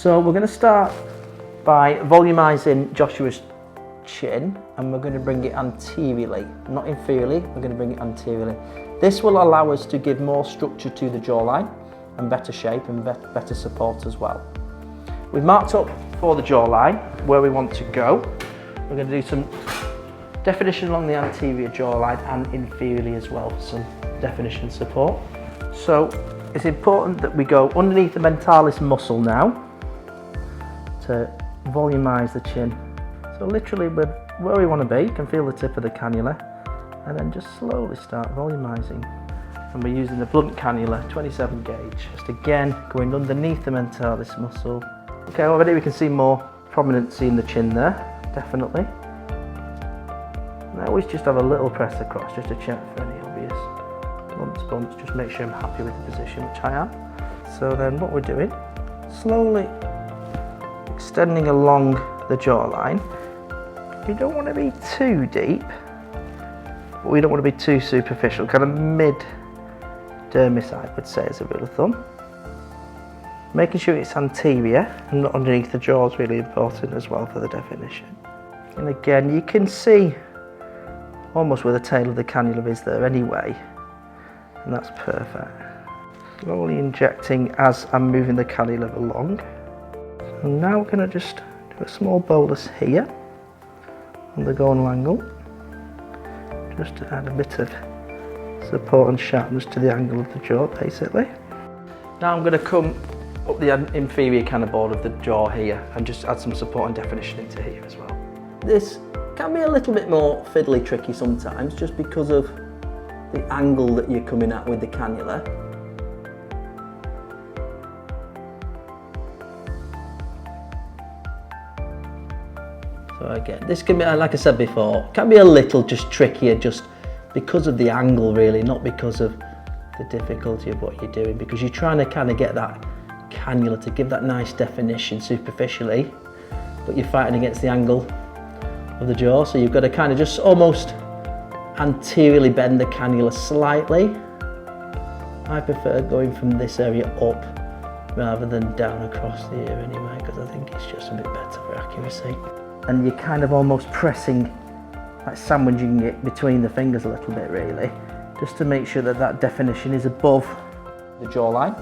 So we're going to start by volumising Joshua's chin, and we're going to bring it anteriorly, not inferiorly, we're going to bring it anteriorly. This will allow us to give more structure to the jawline and better shape and better support as well. We've marked up for the jawline where we want to go. We're going to do some definition along the anterior jawline and inferiorly as well for some definition support. So it's important that we go underneath the mentalis muscle now to volumise the chin. So literally where we want to be, you can feel the tip of the cannula and then just slowly start volumising. And we're using the blunt cannula, 27 gauge, just again going underneath the mentalis muscle. Okay, already we can see more prominency in the chin there, definitely. And I always just have a little press across just to check for any obvious bumps, just make sure I'm happy with the position, which I am. So then what we're doing, slowly extending along the jawline. You don't want to be too deep, but we don't want to be too superficial, kind of mid-dermis I would say is a rule of thumb. Making sure it's anterior and not underneath the jaw is really important as well for the definition. And again, you can see almost where the tail of the cannula is there anyway, and that's perfect. Slowly injecting as I'm moving the cannula along. And now we're going to just do a small bolus here on the gonal angle, just to add a bit of support and sharpness to the angle of the jaw basically. Now I'm going to come up the inferior kind of board of the jaw here and just add some support and definition into here as well. This can be a little bit more fiddly tricky sometimes just because of the angle that you're coming at with the cannula. So again, this can be, like I said before, can be a little just trickier just because of the angle really, not because of the difficulty of what you're doing, because you're trying to kind of get that cannula to give that nice definition superficially, but you're fighting against the angle of the jaw, so you've got to kind of just almost anteriorly bend the cannula slightly. I prefer going from this area up rather than down across the ear anyway, because I think it's just a bit better for accuracy. And you're kind of almost pressing, like sandwiching it between the fingers a little bit really, just to make sure that that definition is above the jawline.